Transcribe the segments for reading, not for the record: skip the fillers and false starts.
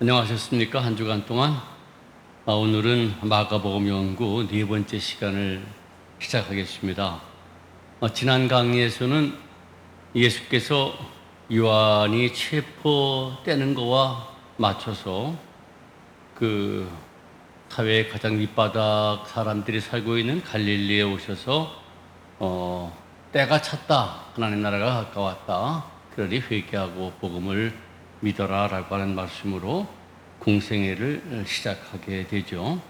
안녕하셨습니까? 한 주간 동안 오늘은 마가복음 연구 네 번째 시간을 시작하겠습니다. 지난 강의에서는 예수께서 요한이 체포되는 것과 맞춰서 그 사회의 가장 밑바닥 사람들이 살고 있는 갈릴리에 오셔서 때가 찼다, 하나님 나라가 가까웠다, 그러니 회개하고 복음을 믿어라 라고 하는 말씀으로 공생애를 시작하게 되죠.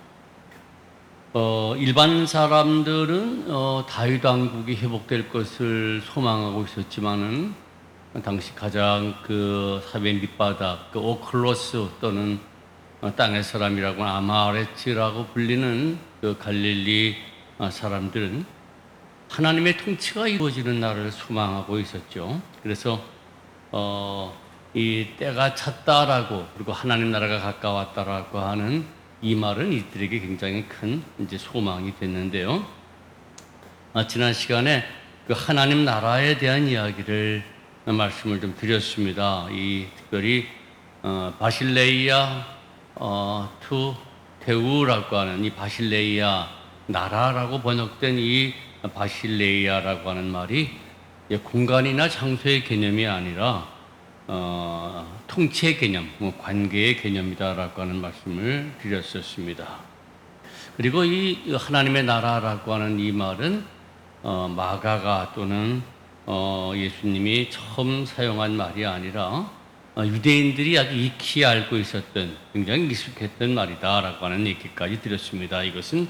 일반 사람들은 다윗 왕국이 회복될 것을 소망하고 있었지만은 당시 가장 그 사회 밑바닥, 그 오클로스 또는 땅의 사람이라고 아마레츠라고 불리는 그 갈릴리 사람들은 하나님의 통치가 이루어지는 날을 소망하고 있었죠. 그래서 이 때가 찼다라고, 그리고 하나님 나라가 가까웠다라고 하는 이 말은 이들에게 굉장히 큰 이제 소망이 됐는데요. 지난 시간에 그 하나님 나라에 대한 이야기를 말씀을 좀 드렸습니다. 이 특별히 바실레이아 투 테우라고 하는 이 바실레이아 나라라고 번역된 이 바실레이아라고 하는 말이 공간이나 장소의 개념이 아니라 통치의 개념, 관계의 개념이다라고 하는 말씀을 드렸었습니다. 그리고 이 하나님의 나라라고 하는 이 말은 마가가 또는 예수님이 처음 사용한 말이 아니라 유대인들이 아주 익히 알고 있었던, 굉장히 익숙했던 말이다라고 하는 얘기까지 드렸습니다. 이것은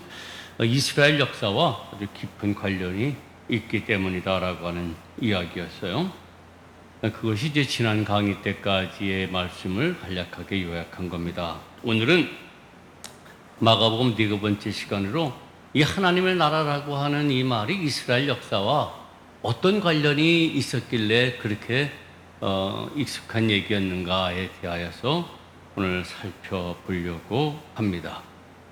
이스라엘 역사와 아주 깊은 관련이 있기 때문이다라고 하는 이야기였어요. 그것이 이제 지난 강의 때까지의 말씀을 간략하게 요약한 겁니다. 오늘은 마가복음 네 번째 시간으로 이 하나님의 나라라고 하는 이 말이 이스라엘 역사와 어떤 관련이 있었길래 그렇게 익숙한 얘기였는가에 대하여서 오늘 살펴보려고 합니다.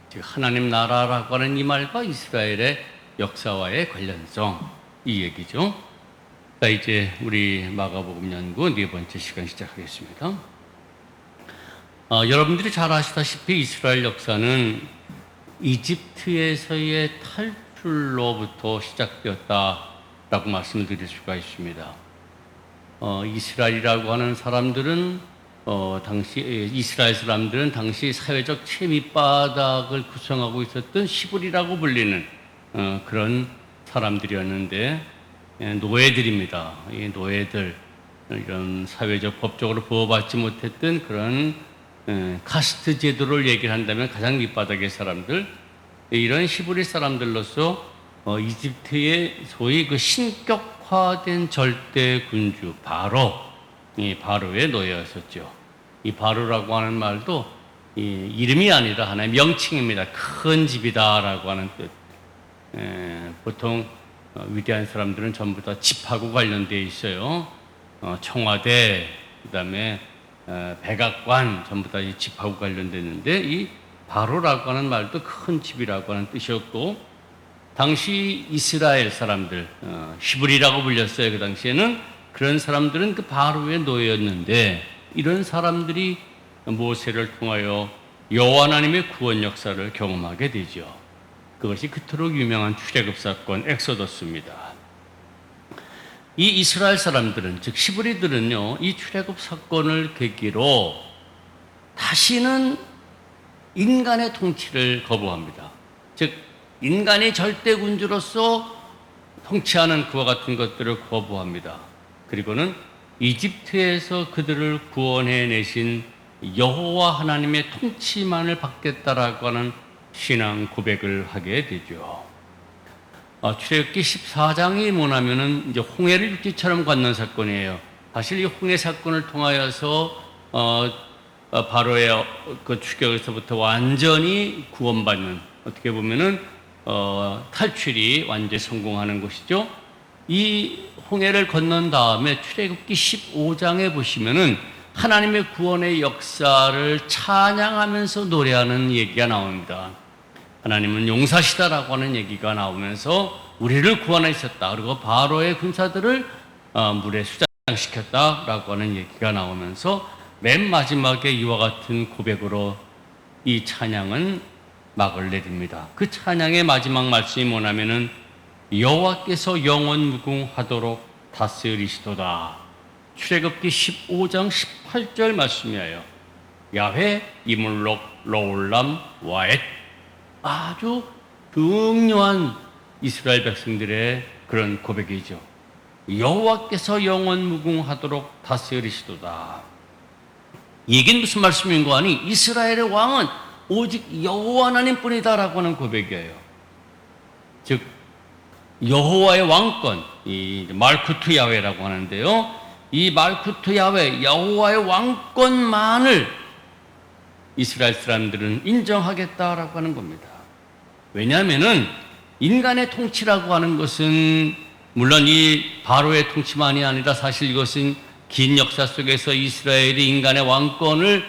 즉 하나님 나라라고 하는 이 말과 이스라엘의 역사와의 관련성, 이 얘기죠. 자, 이제 우리 마가복음 연구 네 번째 시간 시작하겠습니다. 여러분들이 잘 아시다시피 이스라엘 역사는 이집트에서의 탈출로부터 시작되었다라고 말씀을 드릴 수가 있습니다. 이스라엘이라고 하는 사람들은 이스라엘 사람들은 당시 사회적 최밑바닥을 구성하고 있었던 시불이라고 불리는 그런 사람들이었는데, 노예들입니다. 이 노예들, 이런 사회적 법적으로 보호받지 못했던 그런 카스트 제도를 얘기를 한다면 가장 밑바닥의 사람들, 이런 시브리 사람들로서 이집트의 소위 그 신격화된 절대 군주 이 바로의 노예였었죠. 이 바로라고 하는 말도 이름이 아니라 하나의 명칭입니다. 큰 집이다라고 하는 뜻. 보통 위대한 사람들은 전부 다 집하고 관련되어 있어요. 청와대, 그다음에 백악관, 전부 다 이 집하고 관련되는데, 이 바로라고 하는 말도 큰 집이라고 하는 뜻이었고, 당시 이스라엘 사람들, 히브리라고 불렸어요. 그 당시에는. 그런 사람들은 그 바로의 노예였는데, 이런 사람들이 모세를 통하여 여호와 하나님의 구원 역사를 경험하게 되죠. 그것이 그토록 유명한 출애굽 사건 엑소더스입니다. 이 이스라엘 사람들은, 즉 히브리들은요, 이 출애굽 사건을 계기로 다시는 인간의 통치를 거부합니다. 즉 인간이 절대 군주로서 통치하는 그와 같은 것들을 거부합니다. 그리고는 이집트에서 그들을 구원해 내신 여호와 하나님의 통치만을 받겠다라고 하는 신앙 고백을 하게 되죠. 출애굽기 14장이 뭐냐면은 이제 홍해를 육지처럼 건넌 사건이에요. 사실 이 홍해 사건을 통하여서 바로의 그 추격에서부터 완전히 구원받는, 어떻게 보면은 탈출이 완전히 성공하는 것이죠. 이 홍해를 건넌 다음에 출애굽기 15장에 보시면은 하나님의 구원의 역사를 찬양하면서 노래하는 얘기가 나옵니다. 하나님은 용사시다라고 하는 얘기가 나오면서 우리를 구원하셨다. 그리고 바로의 군사들을 물에 수장시켰다라고 하는 얘기가 나오면서 맨 마지막에 이와 같은 고백으로 이 찬양은 막을 내립니다. 그 찬양의 마지막 말씀이 뭐냐면은 여호와께서 영원 무궁하도록 다스리시도다. 출애굽기 15장 18절 말씀이에요. 야훼 이물록 로울람 와엣. 아주 중요한 이스라엘 백성들의 그런 고백이죠. 여호와께서 영원 무궁하도록 다스리시도다. 이 얘기는 무슨 말씀인가 하니 이스라엘의 왕은 오직 여호와 하나님뿐이다라고 하는 고백이에요. 즉 여호와의 왕권, 이 말쿠트 야훼라고 하는데요. 이 말쿠트 야훼, 여호와의 왕권만을 이스라엘 사람들은 인정하겠다라고 하는 겁니다. 왜냐하면은 인간의 통치라고 하는 것은 물론 이 바로의 통치만이 아니라 사실 이것은 긴 역사 속에서 이스라엘이 인간의 왕권을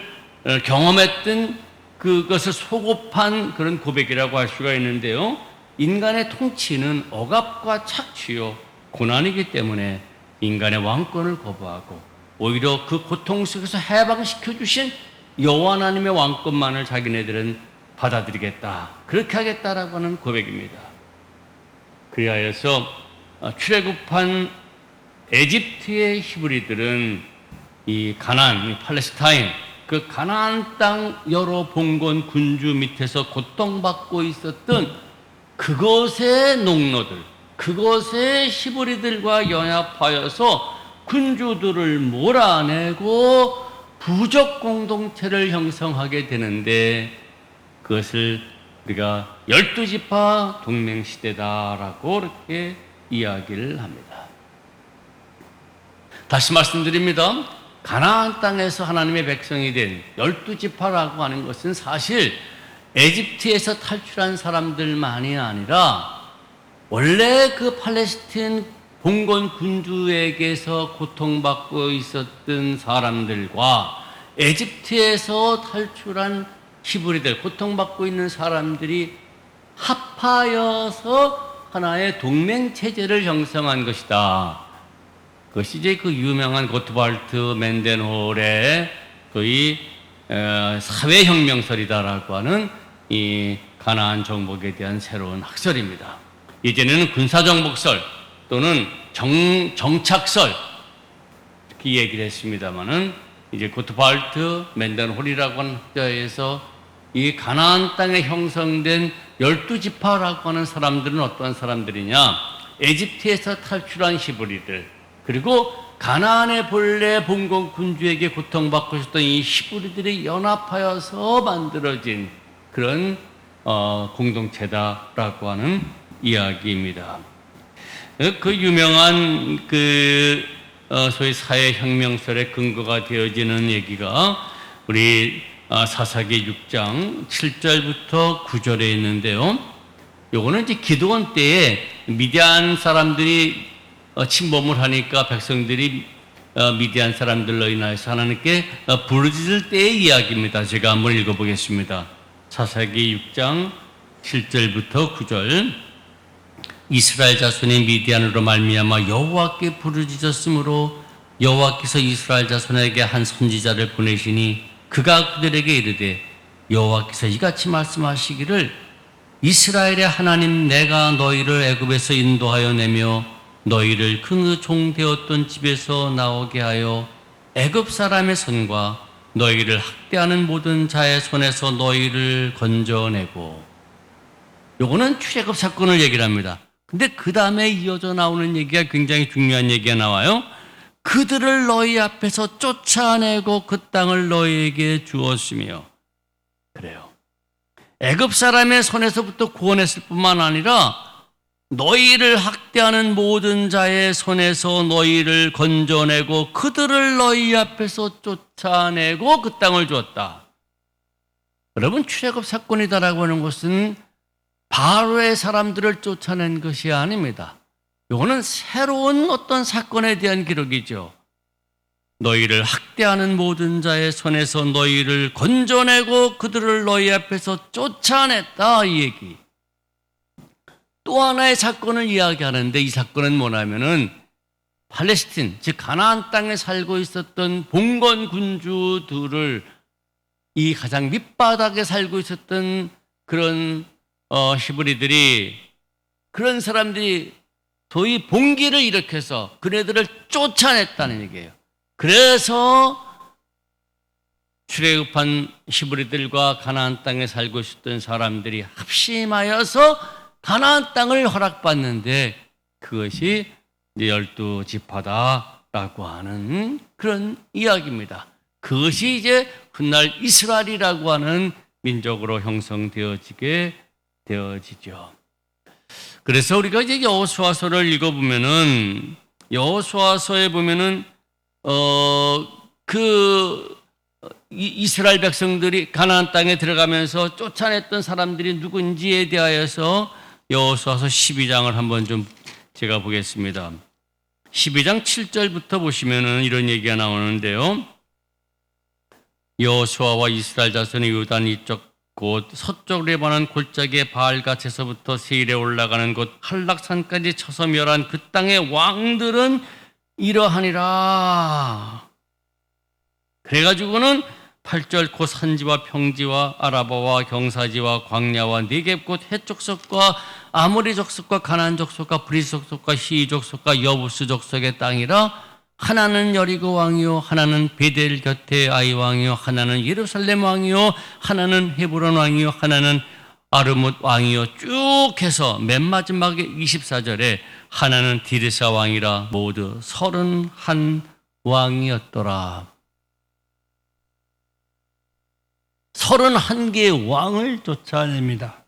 경험했던 그것을 소급한 그런 고백이라고 할 수가 있는데요. 인간의 통치는 억압과 착취요 고난이기 때문에 인간의 왕권을 거부하고 오히려 그 고통 속에서 해방시켜 주신 여호와 하나님의 왕권만을 자기네들은 받아들이겠다, 그렇게 하겠다라고 하는 고백입니다. 그리하여서 출애굽한 에집트의 히브리들은 이 가나안, 이 팔레스타인, 그 가나안 땅 여러 봉건 군주 밑에서 고통받고 있었던 그것의 농노들, 그것의 히브리들과 연합하여서 군주들을 몰아내고 부족 공동체를 형성하게 되는데 그것을 우리가 12지파 동맹시대다라고 이렇게 이야기를 합니다. 다시 말씀드립니다. 가나안 땅에서 하나님의 백성이 된 12지파라고 하는 것은 사실 에집트에서 탈출한 사람들만이 아니라 원래 그 팔레스틴 봉건 군주에게서 고통받고 있었던 사람들과 에집트에서 탈출한 히브리들, 고통받고 있는 사람들이 합하여서 하나의 동맹체제를 형성한 것이다. 그것이 이제 그 유명한 고트발트 맨덴홀의 거의 사회혁명설이다라고 하는 이 가나안 정복에 대한 새로운 학설입니다. 이제는 군사정복설 또는 정착설 이렇게 얘기를 했습니다마는 이제 고트발트 맨덴홀이라고 하는 학자에서 이 가나안 땅에 형성된 12지파라고 하는 사람들은 어떠한 사람들이냐? 에집트에서 탈출한 히브리들, 그리고 가나안의 본래 봉건 군주에게 고통받고 있었던 이 히브리들이 연합하여서 만들어진 그런 공동체다라고 하는 이야기입니다. 그 유명한 소위 사회혁명설의 근거가 되어지는 얘기가 우리 사사기 6장 7절부터 9절에 있는데요. 요거는 이제 기드온 때에 미디안 사람들이 침범을 하니까 백성들이 미디안 사람들로 인하여서 하나님께 부르짖을 때의 이야기입니다. 제가 한번 읽어보겠습니다. 사사기 6장 7절부터 9절. 이스라엘 자손이 미디안으로 말미암아 여호와께 부르짖었으므로 여호와께서 이스라엘 자손에게 한 선지자를 보내시니 그가 그들에게 이르되 여호와께서 이같이 말씀하시기를 이스라엘의 하나님 내가 너희를 애굽에서 인도하여 내며 너희를 그 종 되었던 집에서 나오게 하여 애굽 사람의 손과 너희를 학대하는 모든 자의 손에서 너희를 건져내고. 요거는 출애굽 사건을 얘기를 합니다. 근데 그 다음에 이어져 나오는 얘기가 굉장히 중요한 얘기가 나와요. 그들을 너희 앞에서 쫓아내고 그 땅을 너희에게 주었으며. 그래요. 애굽 사람의 손에서부터 구원했을 뿐만 아니라 너희를 학대하는 모든 자의 손에서 너희를 건져내고 그들을 너희 앞에서 쫓아내고 그 땅을 주었다. 여러분, 출애굽 사건이다라고 하는 것은 바로의 사람들을 쫓아낸 것이 아닙니다. 이거는 새로운 어떤 사건에 대한 기록이죠. 너희를 학대하는 모든 자의 손에서 너희를 건져내고 그들을 너희 앞에서 쫓아냈다, 이 얘기. 또 하나의 사건을 이야기하는데 이 사건은 뭐냐면은 팔레스틴, 즉 가나안 땅에 살고 있었던 봉건 군주들을, 이 가장 밑바닥에 살고 있었던 그런 히브리들이, 그런 사람들이 소위 봉기를 일으켜서 그네들을 쫓아냈다는 얘기예요. 그래서 출애굽한 히브리들과 가나안 땅에 살고 있었던 사람들이 합심하여서 가나안 땅을 허락받는데, 그것이 이제 12지파다라고 하는 그런 이야기입니다. 그것이 이제 훗날 이스라엘이라고 하는 민족으로 형성되어지게 되어지죠. 그래서 우리가 이제 여호수아서를 읽어보면은, 여호수아서에 보면은 이스라엘 백성들이 가나안 땅에 들어가면서 쫓아냈던 사람들이 누군지에 대하여서 여호수아서 12장을 한번 좀 제가 보겠습니다. 12장 7절부터 보시면은 이런 얘기가 나오는데요. 여호수아와 이스라엘 자손이 요단 이쪽 곧 서쪽 레바논 골짜기의 바알갓에서부터 세일에 올라가는 곳 한락산까지 쳐서 멸한 그 땅의 왕들은 이러하니라. 그래가지고는 8절 곧 산지와 평지와 아라바와 경사지와 광야와 네겝 곧 해쪽 속과 아모리 족속과 가나안 족속과 브리스 족속과 시이 족속과 여부스 족속의 땅이라. 하나는 여리고 왕이요, 하나는 베델 곁에 아이 왕이요, 하나는 예루살렘 왕이요, 하나는 헤브론 왕이요, 하나는 아르못 왕이요, 쭉 해서 맨 마지막에 24절에 하나는 디르사 왕이라. 모두 31왕이었더라. 31개의 왕을 쫓아냅니다.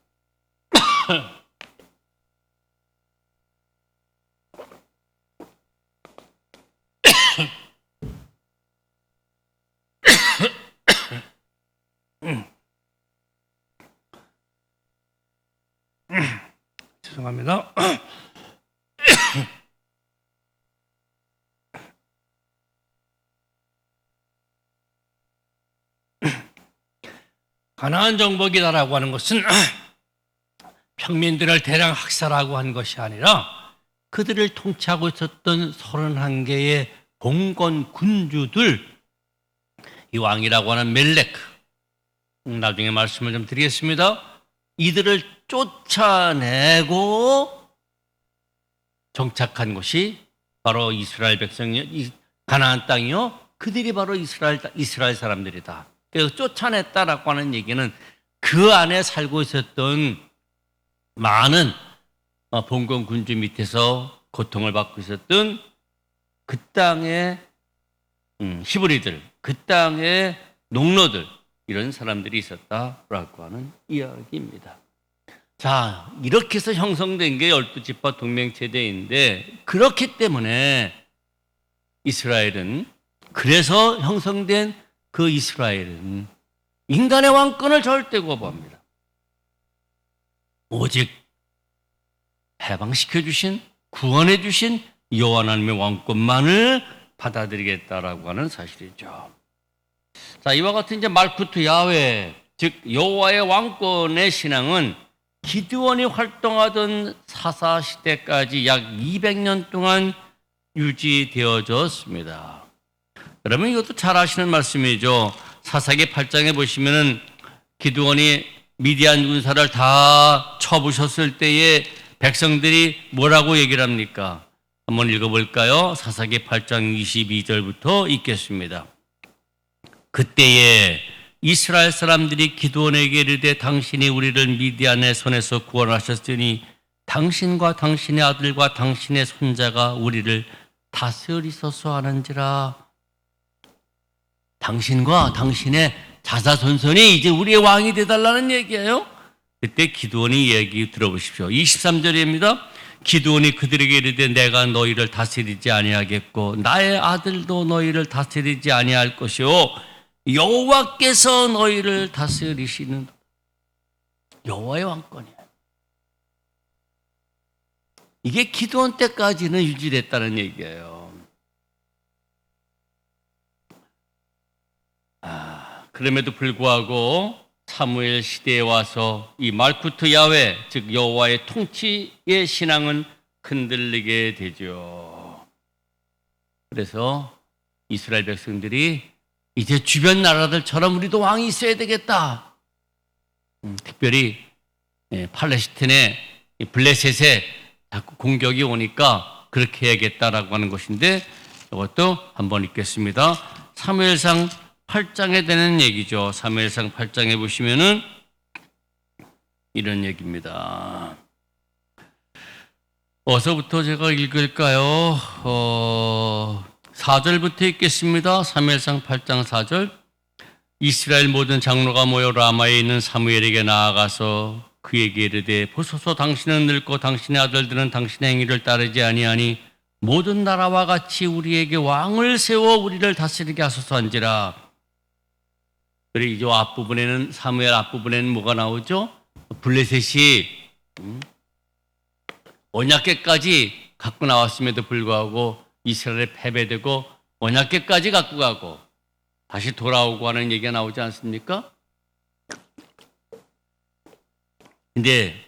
죄송합니다. 가나안 정복이다라고 하는 것은 평민들을 대량 학살하고 한 것이 아니라 그들을 통치하고 있었던 31개의 봉건 군주들, 이 왕이라고 하는 멜레크, 나중에 말씀을 좀 드리겠습니다. 이들을 쫓아내고 정착한 곳이 바로 이스라엘 백성이요, 가나안 땅이요, 그들이 바로 이스라엘 사람들이다. 그래서 쫓아냈다라고 하는 얘기는 그 안에 살고 있었던 많은 봉건 군주 밑에서 고통을 받고 있었던 그 땅의 히브리들, 그 땅의 농노들, 이런 사람들이 있었다라고 하는 이야기입니다. 자, 이렇게 해서 형성된 게 12지파 동맹체제인데, 그렇기 때문에 이스라엘은, 그래서 형성된 그 이스라엘은 인간의 왕권을 절대 거부합니다. 오직 해방시켜 주신, 구원해 주신 여호와 하나님의 왕권만을 받아들이겠다라고 하는 사실이죠. 자, 이와 같은 이제 말쿠트 야훼, 즉 여호와의 왕권의 신앙은 기드온이 활동하던 사사 시대까지 약 200년 동안 유지되어졌습니다. 여러분, 이것도 잘 아시는 말씀이죠. 사사기 8장에 보시면은 기드온이 미디안 군사를 다 쳐부셨을 때에 백성들이 뭐라고 얘기를 합니까? 한번 읽어볼까요? 사사기 8장 22절부터 읽겠습니다. 그때에 이스라엘 사람들이 기드온에게 이르되 당신이 우리를 미디안의 손에서 구원하셨으니 당신과 당신의 아들과 당신의 손자가 우리를 다스리소서 하는지라. 당신과 당신의 자사손손이 이제 우리의 왕이 되달라는 얘기예요. 그때 기드온이 얘기 들어보십시오. 23절입니다. 기드온이 그들에게 이르되 내가 너희를 다스리지 아니하겠고 나의 아들도 너희를 다스리지 아니할 것이요 여호와께서 너희를 다스리시는. 여호와의 왕권이에요. 이게 기드온 때까지는 유지됐다는 얘기예요. 그럼에도 불구하고 사무엘 시대에 와서 이 말쿠트 야훼, 즉 여호와의 통치의 신앙은 흔들리게 되죠. 그래서 이스라엘 백성들이 이제 주변 나라들처럼 우리도 왕이 있어야 되겠다. 특별히 팔레스틴의 블레셋에 자꾸 공격이 오니까 그렇게 해야겠다라고 하는 것인데, 이것도 한번 읽겠습니다. 사무엘상 8장에 되는 얘기죠. 사무엘상 8장에 보시면은 이런 얘기입니다. 어서부터 제가 읽을까요? 4절부터 읽겠습니다. 사무엘상 8장 4절. 이스라엘 모든 장로가 모여 라마에 있는 사무엘에게 나아가서 그에게 이르되 보소서 당신은 늙고 당신의 아들들은 당신의 행위를 따르지 아니하니 모든 나라와 같이 우리에게 왕을 세워 우리를 다스리게 하소서 한지라. 그리고 이 앞부분에는, 사무엘 앞부분에는 뭐가 나오죠? 블레셋이 언약궤까지 갖고 나왔음에도 불구하고 이스라엘에 패배되고 언약궤까지 갖고 가고 다시 돌아오고 하는 얘기가 나오지 않습니까? 근데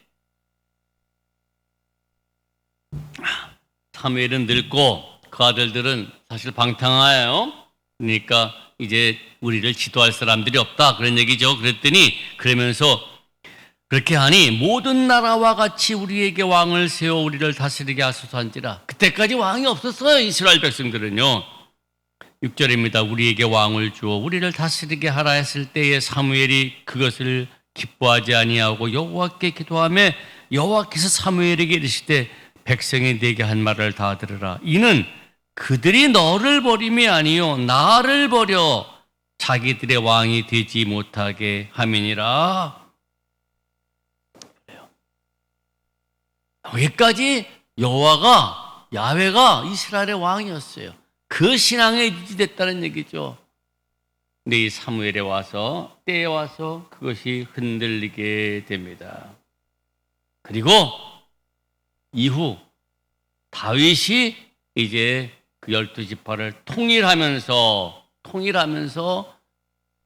사무엘은 늙고 그 아들들은 사실 방탕하예요. 그러니까 이제 우리를 지도할 사람들이 없다, 그런 얘기죠. 그랬더니 그러면서 그렇게 하니 모든 나라와 같이 우리에게 왕을 세워 우리를 다스리게 하소서 한지라. 그때까지 왕이 없었어요, 이스라엘 백성들은요. 6절입니다. 우리에게 왕을 주어 우리를 다스리게 하라 했을 때에 사무엘이 그것을 기뻐하지 아니하고 여호와께 기도하며 여호와께서 사무엘에게 이르시되 백성이 네게 한 말을 다 들으라. 이는 그들이 너를 버림이 아니요 나를 버려 자기들의 왕이 되지 못하게 함이니라. 여기까지 야훼가 이스라엘의 왕이었어요. 그 신앙에 유지됐다는 얘기죠. 근데 이 사무엘에 와서, 때에 와서 그것이 흔들리게 됩니다. 그리고 이후 다윗이 이제 그 12지파를 통일하면서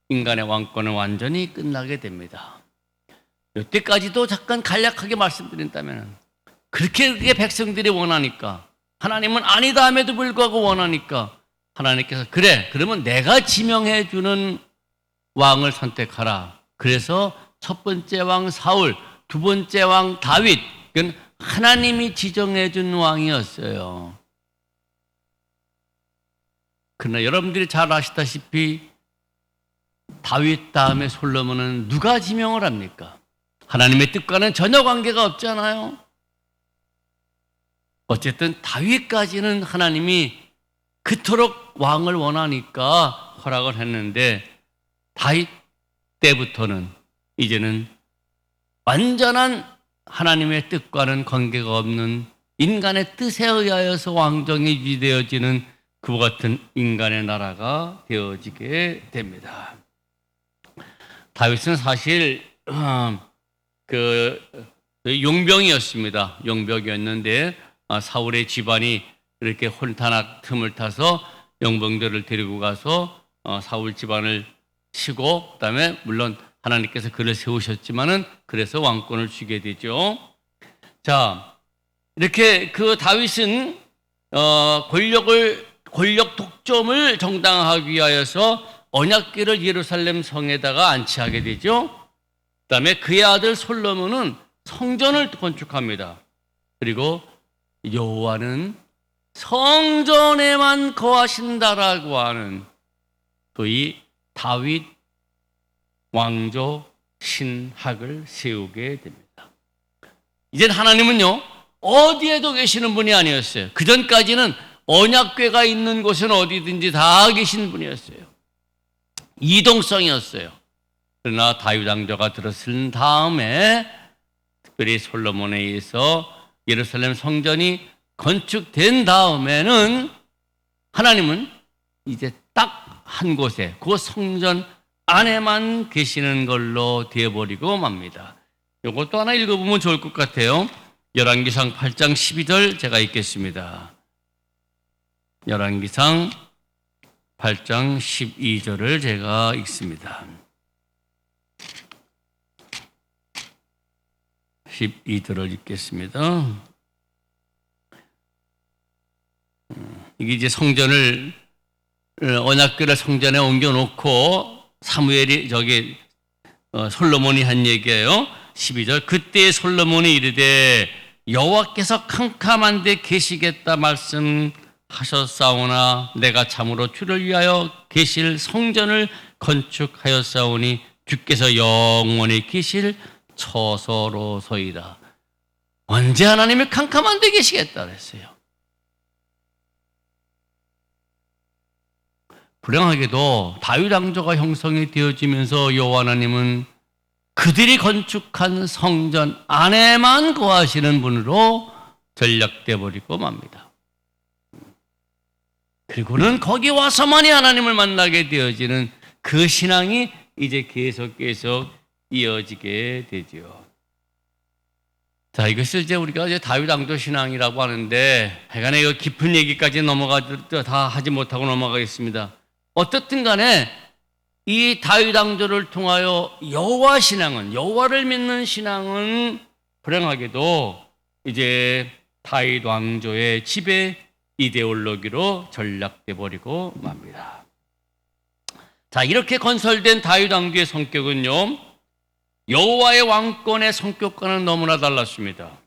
인간의 왕권은 완전히 끝나게 됩니다. 이때까지도 잠깐 간략하게 말씀드린다면, 그렇게 백성들이 원하니까, 하나님은 아니다 함에도 불구하고 원하니까 하나님께서 그래, 그러면 내가 지명해 주는 왕을 선택하라. 그래서 첫 번째 왕 사울, 두 번째 왕 다윗, 그건 하나님이 지정해 준 왕이었어요. 그러나 여러분들이 잘 아시다시피 다윗 다음에 솔로몬은 누가 지명을 합니까? 하나님의 뜻과는 전혀 관계가 없잖아요. 어쨌든 다윗까지는 하나님이 그토록 왕을 원하니까 허락을 했는데, 다윗 때부터는 이제는 완전한 하나님의 뜻과는 관계가 없는 인간의 뜻에 의하여서 왕정이 유지되어지는 그와 같은 인간의 나라가 되어지게 됩니다. 다윗은 사실 그 용병이었습니다. 용병이었는데 사울의 집안이 이렇게 혼탄악 틈을 타서 용병들을 데리고 가서 사울 집안을 치고, 그다음에 물론 하나님께서 그를 세우셨지만은 그래서 왕권을 주게 되죠. 자, 이렇게 그 다윗은 권력 독점을 정당화하기 위하여서 언약궤를 예루살렘 성에다가 안치하게 되죠. 그다음에 그의 아들 솔로몬은 성전을 건축합니다. 그리고 여호와는 성전에만 거하신다라고 하는 소위 다윗 왕조 신학을 세우게 됩니다. 이젠 하나님은요, 어디에도 계시는 분이 아니었어요. 그전까지는 언약궤가 있는 곳은 어디든지 다 계신 분이었어요. 이동성이었어요. 그러나 다윗 왕조가 들어선 다음에, 특별히 솔로몬에 의해서 예루살렘 성전이 건축된 다음에는 하나님은 이제 딱 한 곳에, 그 성전 안에만 계시는 걸로 되어버리고 맙니다. 이것도 하나 읽어보면 좋을 것 같아요. 열왕기상 8장 12절 제가 읽겠습니다. 열왕기상 8장 12절을 제가 읽습니다. 12절을 읽겠습니다. 이게 이제 성전을 언약궤를 성전에 옮겨놓고 사무엘이 솔로몬이 한 얘기예요. 12절 그때 솔로몬이 이르되 여호와께서 캄캄한 데 계시겠다 말씀하셨사오나 내가 참으로 주를 위하여 계실 성전을 건축하였사오니 주께서 영원히 계실 처소로소이다. 언제 하나님이 캄캄한 데 계시겠다 그랬어요. 불행하게도 다윗 왕조가 형성이 되어지면서 여호와 하나님은 그들이 건축한 성전 안에만 거하시는 분으로 전락돼 버리고 맙니다. 그리고는 거기 와서만이 하나님을 만나게 되어지는 그 신앙이 이제 계속 이어지게 되죠. 자, 이것을 이제 우리가 이제 다윗 왕조 신앙이라고 하는데, 하여간에 이 깊은 얘기까지 다 하지 못하고 넘어가겠습니다. 어떻든 간에 이 다윗 왕조를 통하여 여호와를 믿는 신앙은 불행하게도 이제 다윗 왕조의 지배 이데올로기로 전락돼 버리고 맙니다. 자, 이렇게 건설된 다윗 왕조의 성격은요, 여호와의 왕권의 성격과는 너무나 달랐습니다.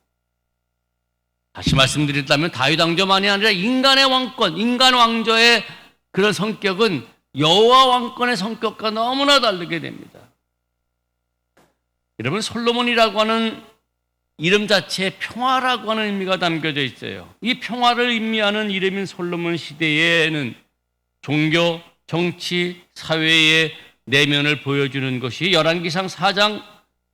다시 말씀드린다면 다윗 왕조만이 아니라 인간의 왕권, 인간 왕조의 그런 성격은 여호와 왕권의 성격과 너무나 다르게 됩니다. 여러분, 솔로몬이라고 하는 이름 자체에 평화라고 하는 의미가 담겨져 있어요. 이 평화를 의미하는 이름인 솔로몬 시대에는 종교, 정치, 사회의 내면을 보여주는 것이 열왕기상 4장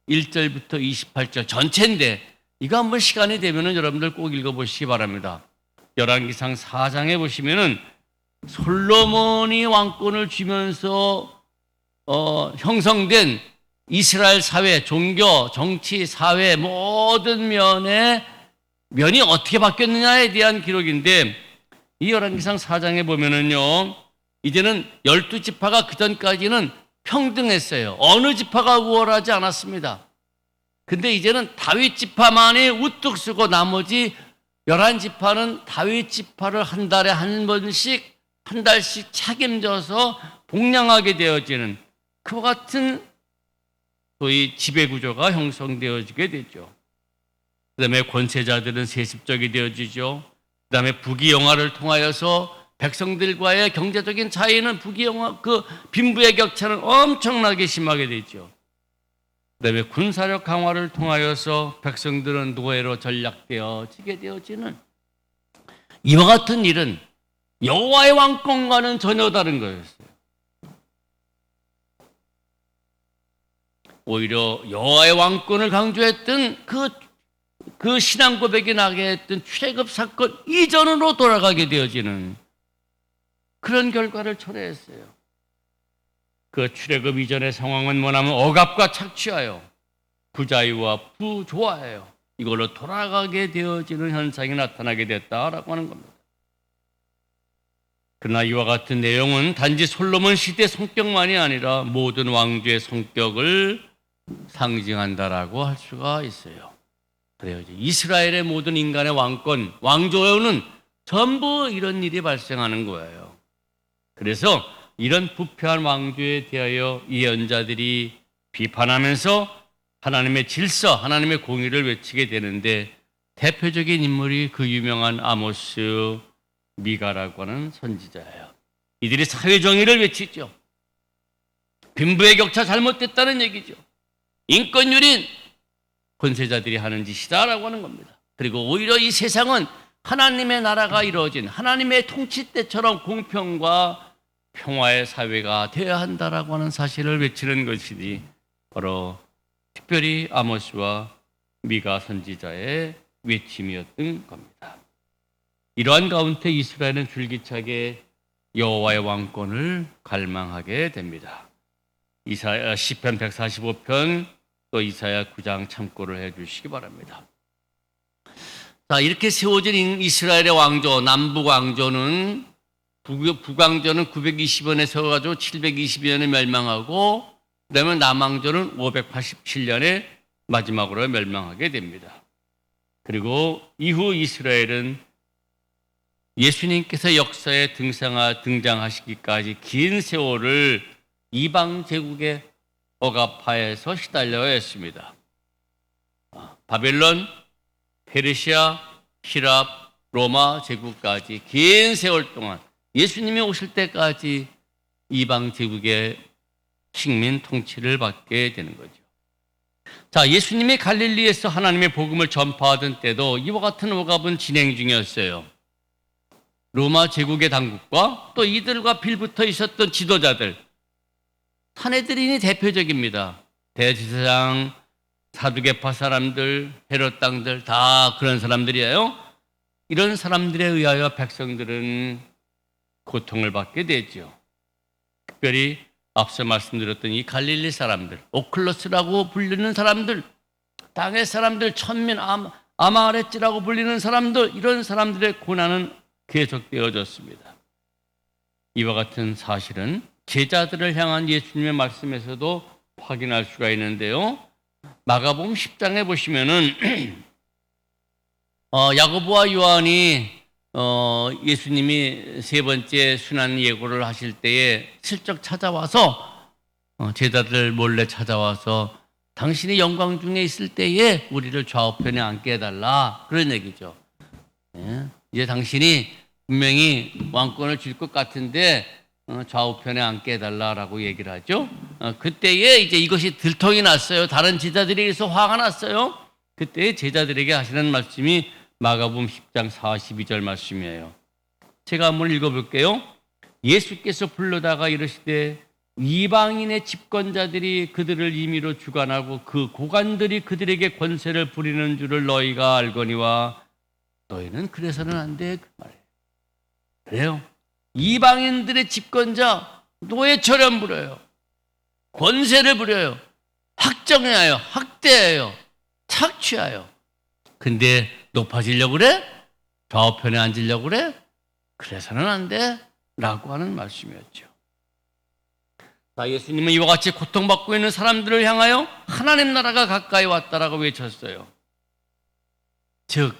1절부터 28절 전체인데, 이거 한번 시간이 되면은 여러분들 꼭 읽어보시기 바랍니다. 열왕기상 4장에 보시면은 솔로몬이 왕권을 쥐면서 형성된 이스라엘 사회, 종교, 정치, 사회 모든 면이 어떻게 바뀌었느냐에 대한 기록인데, 이 열왕기상 4장에 보면은요, 이제는 12지파가 그전까지는 평등했어요. 어느 지파가 우월하지 않았습니다. 근데 이제는 다윗 지파만이 우뚝 서고 나머지 11지파는 다윗 지파를 한 달에 한 달씩 책임져서 복량하게 되어지는 그와 같은 소위 지배구조가 형성되어지게 되죠. 그 다음에 권세자들은 세습적이 되어지죠. 그 다음에 부귀영화를 통하여서 백성들과의 경제적인 차이는 빈부의 격차는 엄청나게 심하게 되죠. 그 다음에 군사력 강화를 통하여서 백성들은 노예로 전락되어지게 되어지는 이와 같은 일은 여호와의 왕권과는 전혀 다른 거였어요. 오히려 여호와의 왕권을 강조했던 그 신앙 고백이 나게 했던 출애굽 사건 이전으로 돌아가게 되어지는 그런 결과를 초래했어요. 그 출애굽 이전의 상황은 뭐냐면 억압과 착취하여 부자유와 부조화하여 이걸로 돌아가게 되어지는 현상이 나타나게 됐다라고 하는 겁니다. 그러나 이와 같은 내용은 단지 솔로몬 시대 성격만이 아니라 모든 왕조의 성격을 상징한다라고 할 수가 있어요. 그래요. 이제 이스라엘의 모든 인간의 왕권, 왕조는 전부 이런 일이 발생하는 거예요. 그래서 이런 부패한 왕조에 대하여 예언자들이 비판하면서 하나님의 질서, 하나님의 공의를 외치게 되는데, 대표적인 인물이 그 유명한 아모스, 미가라고 하는 선지자예요. 이들이 사회정의를 외치죠. 빈부의 격차 잘못됐다는 얘기죠. 인권유린 권세자들이 하는 짓이다라고 하는 겁니다. 그리고 오히려 이 세상은 하나님의 나라가 이루어진 하나님의 통치 때처럼 공평과 평화의 사회가 되어야 한다라고 하는 사실을 외치는 것이니 바로 특별히 아모스와 미가 선지자의 외침이었던 겁니다. 이러한 가운데 이스라엘은 줄기차게 여호와의 왕권을 갈망하게 됩니다. 시편 145편 또 이사야 9장 참고를 해 주시기 바랍니다. 자, 이렇게 세워진 이스라엘의 왕조, 남북 왕조는 북왕조는 920년에 세워가지고 720년에 멸망하고, 그다음에 남왕조는 587년에 마지막으로 멸망하게 됩니다. 그리고 이후 이스라엘은 예수님께서 역사에 등장하시기까지 긴 세월을 이방 제국의 억압하에서 시달려야 했습니다. 바벨론, 페르시아, 히랍, 로마 제국까지 긴 세월 동안 예수님이 오실 때까지 이방 제국의 식민 통치를 받게 되는 거죠. 자, 예수님이 갈릴리에서 하나님의 복음을 전파하던 때도 이와 같은 억압은 진행 중이었어요. 로마 제국의 당국과 또 이들과 빌붙어 있었던 지도자들, 사내들인이 대표적입니다. 대제사장, 사두개파 사람들, 헤롯 당들 다 그런 사람들이에요. 이런 사람들에 의하여 백성들은 고통을 받게 되죠. 특별히 앞서 말씀드렸던 이 갈릴리 사람들, 오클러스라고 불리는 사람들, 땅의 사람들, 천민, 아마레찌라고 불리는 사람들, 이런 사람들의 고난은 계속되어졌습니다. 이와 같은 사실은 제자들을 향한 예수님의 말씀에서도 확인할 수가 있는데요. 마가복음 10장에 보시면은 야고보와 요한이 예수님이 세 번째 순환 예고를 하실 때에 슬쩍 찾아와서 제자들 몰래 찾아와서 당신이 영광 중에 있을 때에 우리를 좌우편에 앉게 해달라, 그런 얘기죠. 이제 당신이 분명히 왕권을 줄 것 같은데 좌우편에 앉게 해달라라고 얘기를 하죠. 그때에 이제 이것이 들통이 났어요. 다른 제자들에게서 화가 났어요. 그때 제자들에게 하시는 말씀이 마가복음 10장 42절 말씀이에요. 제가 한번 읽어볼게요. 예수께서 불러다가 이르시되 이방인의 집권자들이 그들을 임의로 주관하고 그 고관들이 그들에게 권세를 부리는 줄을 너희가 알거니와 너희는 그래서는 안 돼, 그 말이에요. 그래요. 이방인들의 집권자 노예처럼 부려요. 권세를 부려요. 학정해요. 학대해요. 착취해요. 근데 높아지려고 그래? 좌우편에 앉으려고 그래? 그래서는 안 돼, 라고 하는 말씀이었죠. 자, 예수님은 이와 같이 고통받고 있는 사람들을 향하여 하나님 나라가 가까이 왔다라고 외쳤어요. 즉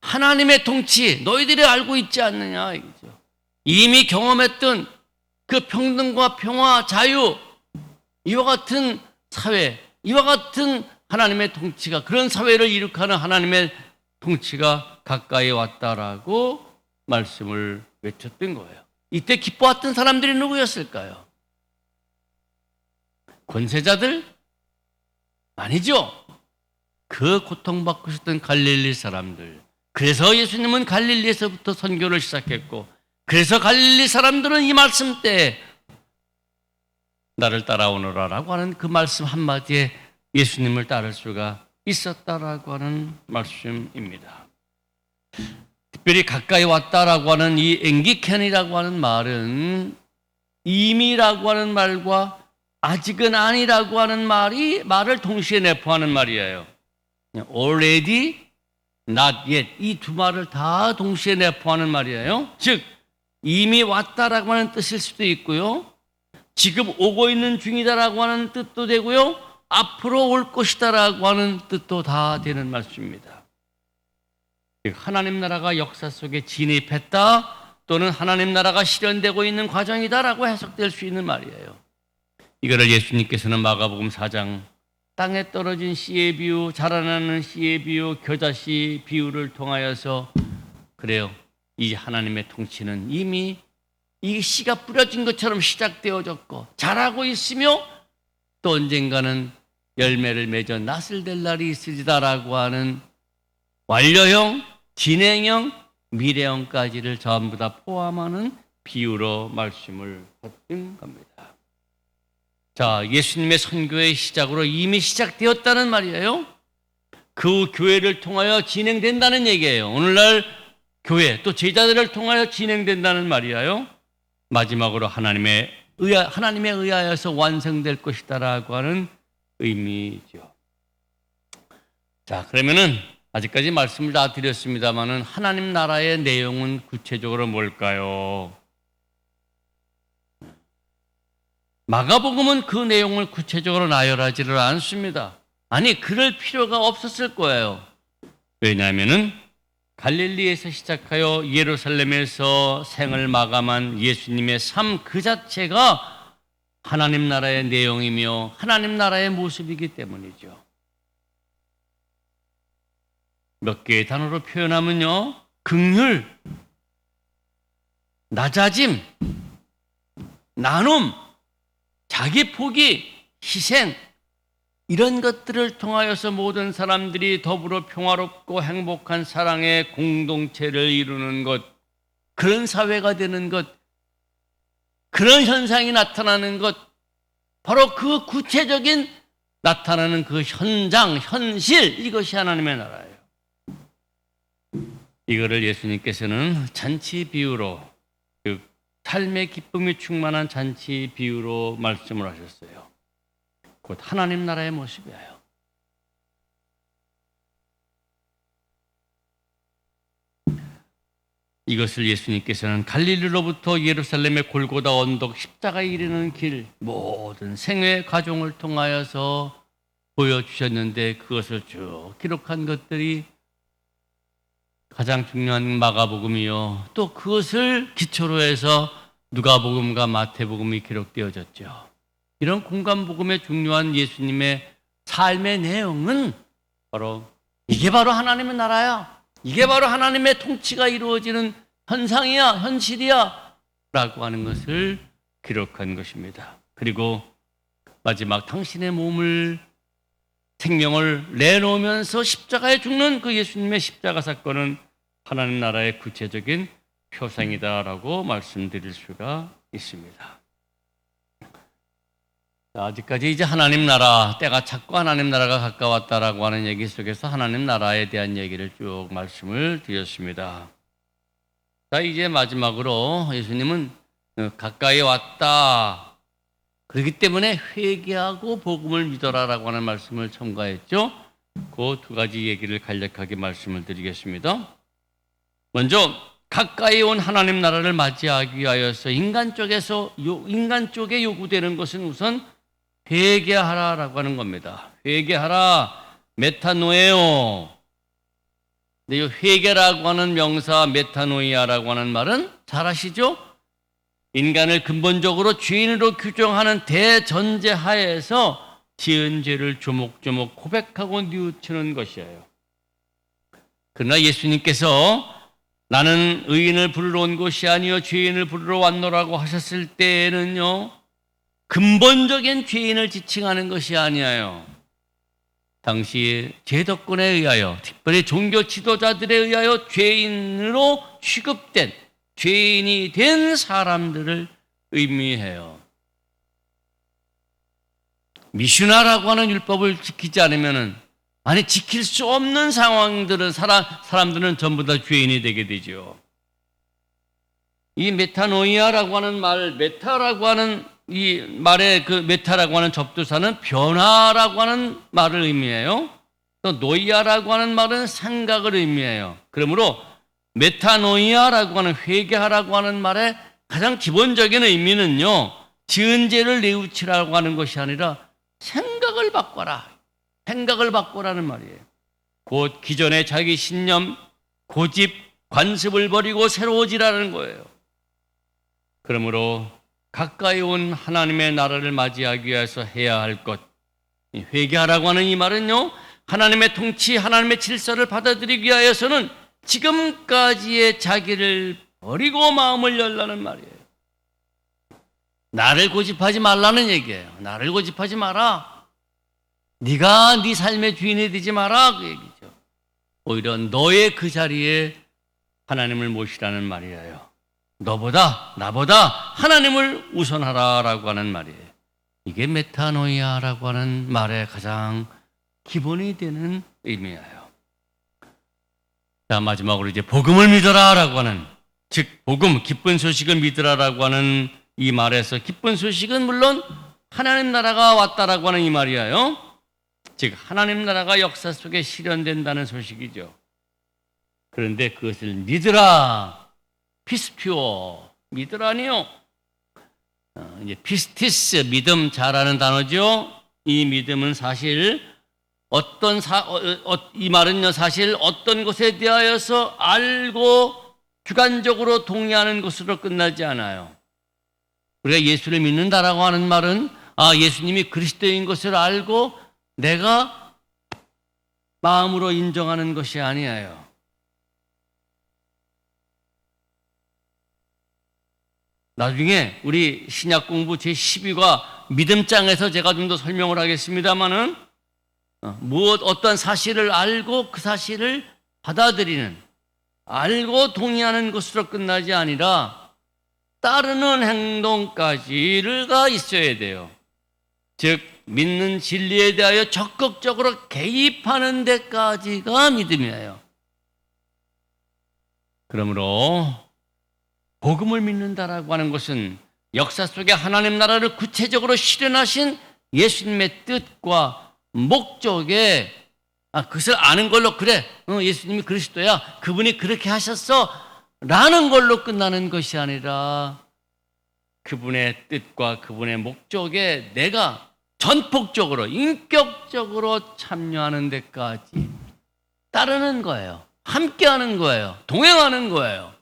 하나님의 통치 너희들이 알고 있지 않느냐 이거죠. 이미 경험했던 그 평등과 평화, 자유, 이와 같은 사회, 이와 같은 하나님의 통치가, 그런 사회를 이룩하는 하나님의 통치가 가까이 왔다라고 말씀을 외쳤던 거예요. 이때 기뻐했던 사람들이 누구였을까요? 권세자들? 아니죠. 그 고통받고 있었던 갈릴리 사람들. 그래서 예수님은 갈릴리에서부터 선교를 시작했고, 그래서 갈릴리 사람들은 이 말씀 때 나를 따라오너라라고 하는 그 말씀 한마디에 예수님을 따를 수가 있었다라고 하는 말씀입니다. 특별히 가까이 왔다라고 하는 이 앵기켄이라고 하는 말은 이미라고 하는 말과 아직은 아니라고 하는 말을 동시에 내포하는 말이에요. already, not yet, 이 두 말을 다 동시에 내포하는 말이에요. 즉 이미 왔다라고 하는 뜻일 수도 있고요, 지금 오고 있는 중이다라고 하는 뜻도 되고요, 앞으로 올 것이다라고 하는 뜻도 다 되는 말씀입니다. 하나님 나라가 역사 속에 진입했다, 또는 하나님 나라가 실현되고 있는 과정이다라고 해석될 수 있는 말이에요. 이거를 예수님께서는 마가복음 4장 땅에 떨어진 씨의 비유, 자라나는 씨의 비유, 겨자씨 비유를 통하여서 그래요, 이 하나님의 통치는 이미 이 씨가 뿌려진 것처럼 시작되어졌고 자라고 있으며 또 언젠가는 열매를 맺어 낫을 댈 날이 있으리다라고 하는 완료형, 진행형, 미래형까지를 전부 다 포함하는 비유로 말씀을 했던 겁니다. 자, 예수님의 선교의 시작으로 이미 시작되었다는 말이에요. 그 교회를 통하여 진행된다는 얘기예요. 오늘날 교회 또 제자들을 통하여 진행된다는 말이에요. 마지막으로 하나님에 의하여서 완성될 것이다라고 하는 의미죠. 자, 그러면은 아직까지 말씀을 다 드렸습니다만은 하나님 나라의 내용은 구체적으로 뭘까요? 마가복음은 그 내용을 구체적으로 나열하지를 않습니다. 아니, 그럴 필요가 없었을 거예요. 왜냐하면은 갈릴리에서 시작하여 예루살렘에서 생을 마감한 예수님의 삶 그 자체가 하나님 나라의 내용이며 하나님 나라의 모습이기 때문이죠. 몇 개의 단어로 표현하면요, 긍휼, 낮아짐, 나눔, 자기 포기, 희생, 이런 것들을 통하여서 모든 사람들이 더불어 평화롭고 행복한 사랑의 공동체를 이루는 것, 그런 사회가 되는 것, 그런 현상이 나타나는 것, 바로 그 구체적인 나타나는 그 현장, 현실, 이것이 하나님의 나라예요. 이거를 예수님께서는 잔치 비유로, 즉 삶의 기쁨이 충만한 잔치 비유로 말씀을 하셨어요. 곧 하나님 나라의 모습이에요. 이것을 예수님께서는 갈릴리로부터 예루살렘의 골고다 언덕 십자가에 이르는 길, 모든 생애 가정을 통하여서 보여주셨는데, 그것을 쭉 기록한 것들이 가장 중요한 마가복음이요, 또 그것을 기초로 해서 누가복음과 마태복음이 기록되어졌죠. 이런 공간복음의 중요한 예수님의 삶의 내용은 이게 바로 하나님의 나라야, 이게 바로 하나님의 통치가 이루어지는 현상이야, 현실이야 라고 하는 것을 기록한 것입니다. 그리고 마지막 당신의 몸을, 생명을 내놓으면서 십자가에 죽는 그 예수님의 십자가 사건은 하나님 나라의 구체적인 표상이다라고 말씀드릴 수가 있습니다. 아직까지 이제 하나님 나라, 때가 찼고 하나님 나라가 가까웠다라고 하는 얘기 속에서 하나님 나라에 대한 얘기를 쭉 말씀을 드렸습니다. 자, 이제 마지막으로 예수님은 가까이 왔다, 그렇기 때문에 회개하고 복음을 믿어라라고 하는 말씀을 첨가했죠. 그 두 가지 얘기를 간략하게 말씀을 드리겠습니다. 먼저 가까이 온 하나님 나라를 맞이하기 위하여서 인간 쪽에 요구되는 것은 우선 회개하라라고 하는 겁니다. 회개하라, 메타노에오. 근데 이 회개라고 하는 명사, 메타노이아라고 하는 말은 잘 아시죠? 인간을 근본적으로 죄인으로 규정하는 대전제 하에서 지은 죄를 조목조목 고백하고 뉘우치는 것이에요. 그러나 예수님께서 나는 의인을 부르러 온 것이 아니요 죄인을 부르러 왔노라고 하셨을 때에는요, 근본적인 죄인을 지칭하는 것이 아니에요. 당시 제도권에 의하여, 특별히 종교 지도자들에 의하여 죄인으로 취급된, 죄인이 된 사람들을 의미해요. 미슈나라고 하는 율법을 지키지 않으면은, 지킬 수 없는 상황들은 사람들은 전부 다 죄인이 되게 되죠. 이 메타노이아라고 하는 말, 메타라고 하는 이 말의 그 메타라고 하는 접두사는 변화라고 하는 말을 의미해요. 또 노이아라고 하는 말은 생각을 의미해요. 그러므로 메타노이아라고 하는, 회개하라고 하는 말의 가장 기본적인 의미는요, 지은 죄를 뉘우치라고 하는 것이 아니라 생각을 바꿔라, 생각을 바꾸라는 말이에요. 곧 기존의 자기 신념, 고집, 관습을 버리고 새로워지라는 거예요. 그러므로 가까이 온 하나님의 나라를 맞이하기 위해서 해야 할 것, 회개하라고 하는 이 말은요, 하나님의 통치, 하나님의 질서를 받아들이기 위하여서는 지금까지의 자기를 버리고 마음을 열라는 말이에요. 나를 고집하지 말라는 얘기예요. 나를 고집하지 마라. 네가 네 삶의 주인이 되지 마라, 그 얘기죠. 오히려 너의 그 자리에 하나님을 모시라는 말이에요. 나보다 하나님을 우선하라라고 하는 말이에요. 이게 메타노이아라고 하는 말의 가장 기본이 되는 의미예요. 자, 마지막으로 이제 복음을 믿어라라고 하는, 즉 복음, 기쁜 소식을 믿으라라고 하는 이 말에서, 기쁜 소식은 물론 하나님 나라가 왔다라고 하는 이 말이에요. 즉 하나님 나라가 역사 속에 실현된다는 소식이죠. 그런데 그것을 믿으라, 피스피오, 믿으라니요. 이제 피스티스, 믿음, 잘하는 단어죠. 이 믿음은 사실 이 말은요, 사실 어떤 것에 대하여서 알고 주관적으로 동의하는 것으로 끝나지 않아요. 우리가 예수를 믿는다라고 하는 말은 예수님이 그리스도인 것을 알고 내가 마음으로 인정하는 것이 아니에요. 나중에 우리 신약 공부 제12과 믿음장에서 제가 좀 더 설명을 하겠습니다만은 어떤 사실을 알고 그 사실을 받아들이는, 알고 동의하는 것으로 끝나지 아니라 따르는 행동까지가 있어야 돼요. 즉 믿는 진리에 대하여 적극적으로 개입하는 데까지가 믿음이에요. 그러므로 복음을 믿는다라고 하는 것은 역사 속에 하나님 나라를 구체적으로 실현하신 예수님의 뜻과 목적에 그것을 아는 걸로 그래 예수님이 그리스도야 그분이 그렇게 하셨어 라는 걸로 끝나는 것이 아니라 그분의 뜻과 그분의 목적에 내가 전폭적으로 인격적으로 참여하는 데까지 따르는 거예요. 함께하는 거예요. 동행하는 거예요.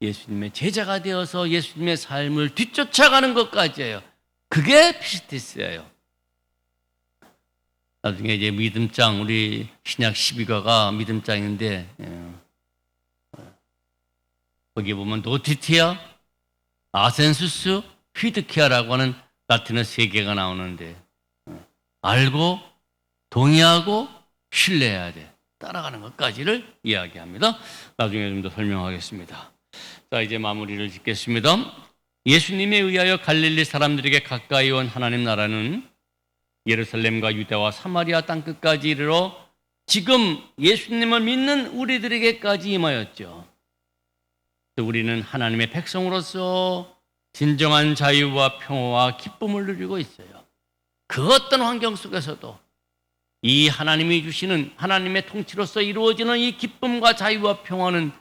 예수님의 제자가 되어서 예수님의 삶을 뒤쫓아가는 것까지예요. 그게 피스티스예요. 나중에 이제 믿음장, 우리 신약 12가가 믿음장인데 거기 보면 노티티아, 아센수스, 휘드키아라고 하는 라틴어 3개가 나오는데 알고 동의하고 신뢰해야 돼. 따라가는 것까지를 이야기합니다. 나중에 좀 더 설명하겠습니다. 자, 이제 마무리를 짓겠습니다. 예수님에 의하여 갈릴리 사람들에게 가까이 온 하나님 나라는 예루살렘과 유대와 사마리아 땅끝까지 이르러 지금 예수님을 믿는 우리들에게까지 임하였죠. 우리는 하나님의 백성으로서 진정한 자유와 평화와 기쁨을 누리고 있어요. 그 어떤 환경 속에서도 이 하나님이 주시는 하나님의 통치로서 이루어지는 이 기쁨과 자유와 평화는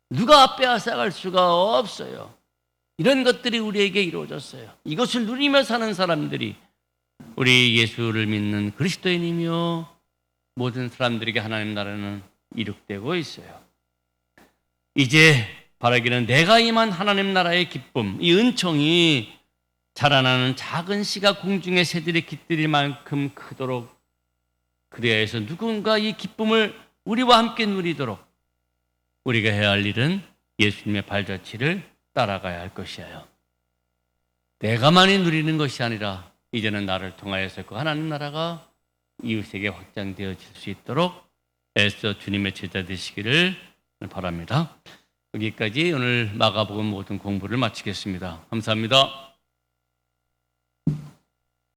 누가 빼앗아갈 수가 없어요. 이런 것들이 우리에게 이루어졌어요. 이것을 누리며 사는 사람들이 우리 예수를 믿는 그리스도인이며 모든 사람들에게 하나님 나라는 이룩되고 있어요. 이제 바라기는 내가 임한 하나님 나라의 기쁨, 이 은총이 자라나는 작은 씨가 공중의 새들이 깃들일 만큼 크도록 그래야 해서 누군가 이 기쁨을 우리와 함께 누리도록 우리가 해야 할 일은 예수님의 발자취를 따라가야 할 것이에요. 내가만이 누리는 것이 아니라 이제는 나를 통하여서 그 하나님 나라가 이웃에게 확장되어질 수 있도록 애써 주님의 제자 되시기를 바랍니다. 여기까지 오늘 마가복음 모든 공부를 마치겠습니다. 감사합니다.